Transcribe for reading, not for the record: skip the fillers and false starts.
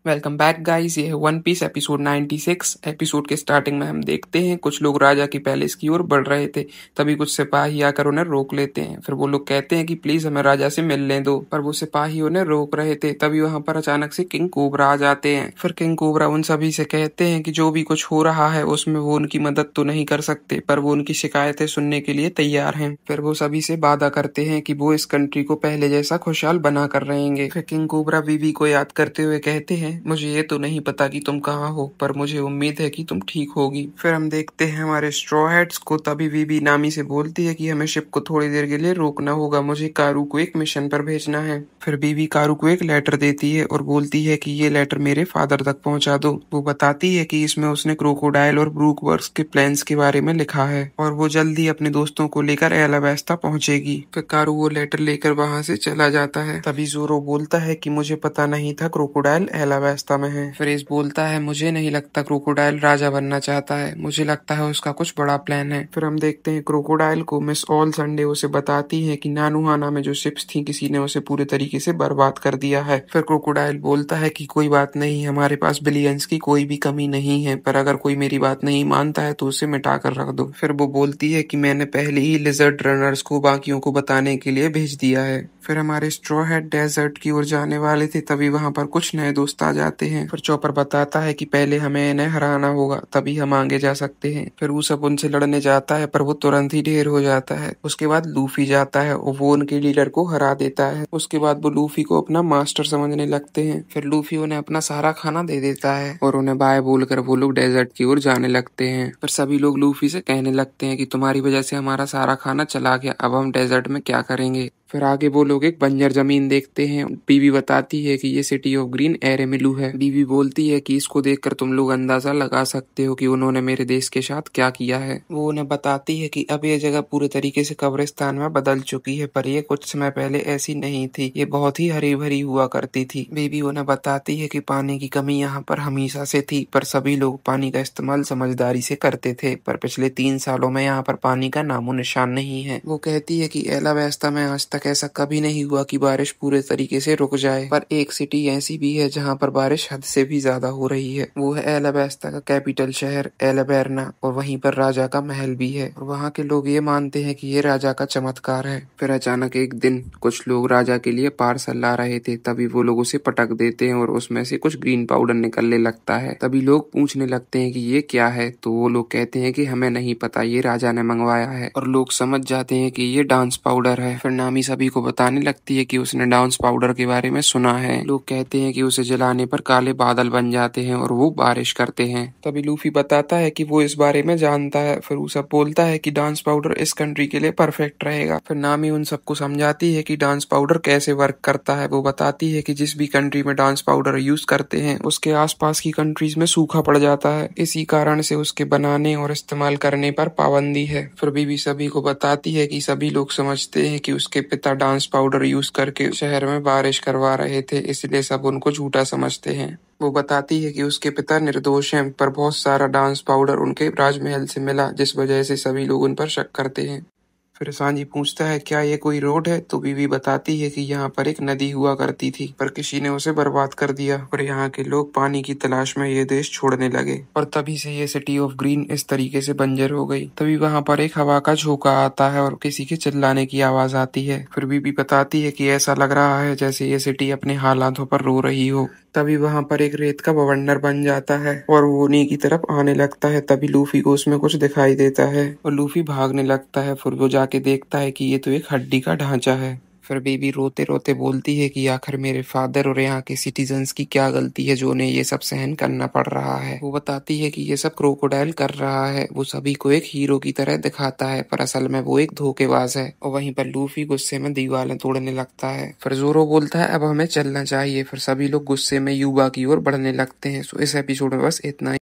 Welcome back guys. ये है one piece episode 96। Episode के स्टार्टिंग में हम देखते हैं कुछ लोग राजा की पैलेस की ओर बढ़ रहे थे। तभी कुछ सिपाही आकर उन्हें रोक लेते हैं। फिर वो लोग कहते हैं कि प्लीज हमें राजा से मिलने दो, पर वो सिपाही उन्हें रोक रहे थे। तभी वहां पर अचानक से किंग कोबरा आ जाते हैं। फिर किंग कोबरा उन सभी से कहते हैं कि जो भी कुछ हो रहा है उसमें वो उनकी मदद तो नहीं कर सकते, पर वो उनकी शिकायतें सुनने के लिए तैयार हैं। फिर वो सभी से वादा करते हैं कि वो इस कंट्री को पहले जैसा खुशहाल बना कर रहेंगे। फिर किंग कोबरा बीवी को याद करते हुए कहते हैं, मुझे ये तो नहीं पता कि तुम कहाँ हो, पर मुझे उम्मीद है कि तुम ठीक होगी। फिर हम देखते हैं हमारे स्ट्रॉ हैट्स को। तभी बीबी नामी से बोलती है कि हमें शिप को थोड़ी देर के लिए रोकना होगा, मुझे कारू को एक मिशन पर भेजना है। फिर बीबी कारू को एक लेटर देती है और बोलती है कि ये लेटर मेरे फादर तक पहुंचा दो। वो बताती है कि इसमें उसने क्रोकोडाइल और ब्रूक वर्क्स के प्लान्स के बारे में लिखा है और वो जल्दी अपने दोस्तों को लेकर एलावेस्टा पहुंचेगी। फिर कारू वो लेटर लेकर वहां से चला जाता है। तभी जोरो बोलता है कि मुझे पता नहीं था क्रोकोडाइल एलावेस्टा में है। फिर बोलता है, मुझे नहीं लगता क्रोकोडाइल राजा बनना चाहता है, मुझे लगता है उसका कुछ बड़ा प्लान है। फिर हम देखते हैं क्रोकोडाइल को मिस ऑल संडे उसे बताती है कि नानुहाना में जो शिप्स थी किसी ने उसे पूरे तरीके से बर्बाद कर दिया है। फिर क्रोकोडाइल बोलता है कि कोई बात नहीं, हमारे पास बिलियंस की कोई भी कमी नहीं है, पर अगर कोई मेरी बात नहीं मानता है तो उसे मिटा कर रख दो। फिर वो बोलती है कि मैंने पहले ही लिजर्ड रनर्स को बाकियों को बताने के लिए भेज दिया है। फिर हमारे स्ट्रॉ हैट डेजर्ट की ओर जाने वाले थे। तभी वहां पर कुछ नए दोस्त आ जाते हैं। फिर चॉपर बताता है कि पहले हमें इन्हें हराना होगा, तभी हम आगे जा सकते हैं। फिर वो सब उनसे लड़ने जाता है, पर वो तुरंत ही ढेर हो जाता है। उसके बाद लूफी जाता है और वो उनके लीडर को हरा देता है। उसके बाद वो लूफी को अपना मास्टर समझने लगते हैं। फिर लूफी उन्हें अपना सारा खाना दे देता है और उन्हें बाय बोलकर वो लोग डेजर्ट की ओर जाने लगते हैं। फिर सभी लोग लूफी से कहने लगते हैं कि तुम्हारी वजह से हमारा सारा खाना चला गया, अब हम डेजर्ट में क्या करेंगे। फिर आगे वो लोग एक बंजर जमीन देखते हैं। बीवी बताती है कि ये सिटी ऑफ ग्रीन एरेमिलू है। बीवी बोलती है कि इसको देखकर तुम लोग अंदाजा लगा सकते हो कि उन्होंने मेरे देश के साथ क्या किया है। वो उन्हें बताती है कि अब ये जगह पूरे तरीके से कब्रिस्तान में बदल चुकी है, पर ये कुछ समय पहले ऐसी नहीं थी, ये बहुत ही हरी भरी हुआ करती थी। बीवी उन्हें बताती है कि पानी की कमी यहाँ पर हमेशा से थी, पर सभी लोग पानी का इस्तेमाल समझदारी से करते थे, पर पिछले 3 सालों में यहाँ पर पानी का नामो निशान नहीं है। वो कहती है कि एलावेस्टा में आज तक ऐसा कभी नहीं हुआ कि बारिश पूरे तरीके से रुक जाए, पर एक सिटी ऐसी भी है जहाँ पर बारिश हद से भी ज्यादा हो रही है। वो है एलावेस्टा का कैपिटल शहर एलाबेरना, और वहीं पर राजा का महल भी है और वहाँ के लोग ये मानते हैं कि ये राजा का चमत्कार है। फिर अचानक एक दिन कुछ लोग राजा के लिए पार्सल ला रहे थे। तभी वो लोग उसे पटक देते हैं और उसमें से कुछ ग्रीन पाउडर निकलने लगता है। तभी लोग पूछने लगते हैं कि ये क्या है, तो वो लोग कहते हैं कि हमें नहीं पता, ये राजा ने मंगवाया है। और लोग समझ जाते हैं कि ये डांस पाउडर है। फिर नामी सभी को बताने लगती है कि उसने डांस पाउडर के बारे में सुना है। लोग कहते हैं कि उसे जलाने पर काले बादल बन जाते हैं और वो बारिश करते हैं। तभी लूफी बताता है कि वो इस बारे में जानता है। फिर वो सब बोलता है कि डांस पाउडर इस कंट्री के लिए परफेक्ट रहेगा। फिर नामी उन सबको समझाती है कि डांस पाउडर कैसे वर्क करता है। वो बताती है कि जिस भी कंट्री में डांस पाउडर यूज करते हैं उसके आसपास की कंट्रीज में सूखा पड़ जाता है, इसी कारण से उसके बनाने और इस्तेमाल करने पर पाबंदी है। फिर बीबी सभी को बताती है कि सभी लोग समझते हैं कि उसके पिता डांस पाउडर यूज करके शहर में बारिश करवा रहे थे, इसलिए सब उनको झूठा समझते हैं। वो बताती है कि उसके पिता निर्दोष हैं, पर बहुत सारा डांस पाउडर उनके राजमहल से मिला, जिस वजह से सभी लोग उन पर शक करते हैं। फिर सांजी पूछता है क्या ये कोई रोड है, तो बीवी बताती है कि यहाँ पर एक नदी हुआ करती थी, पर किसी ने उसे बर्बाद कर दिया और यहाँ के लोग पानी की तलाश में ये देश छोड़ने लगे, और तभी से ये सिटी ऑफ ग्रीन इस तरीके से बंजर हो गई। तभी वहाँ पर एक हवा का झोंका आता है और किसी के चिल्लाने की आवाज आती है। फिर बीवी बताती है कि ऐसा लग रहा है जैसे ये सिटी अपने हालातों पर रो रही हो। तभी वहां पर एक रेत का बवंडर बन जाता है और वो उन्हीं की तरफ आने लगता है। तभी लूफी को उसमें कुछ दिखाई देता है और लूफी भागने लगता है। फिर वो जाके देखता है कि ये तो एक हड्डी का ढांचा है। फिर बेबी रोते रोते बोलती है कि आखिर मेरे फादर और यहाँ के सिटीजन्स की क्या गलती है जो उन्हें ये सब सहन करना पड़ रहा है। वो बताती है कि ये सब क्रोकोडाइल कर रहा है, वो सभी को एक हीरो की तरह दिखाता है, पर असल में वो एक धोखेबाज है। और वहीं पर लूफी गुस्से में दीवारें तोड़ने लगता है। फिर जोरो बोलता है अब हमें चलना चाहिए। फिर सभी लोग गुस्से में युवा की ओर बढ़ने लगते हैं। सो इस एपिसोड में बस इतना ही।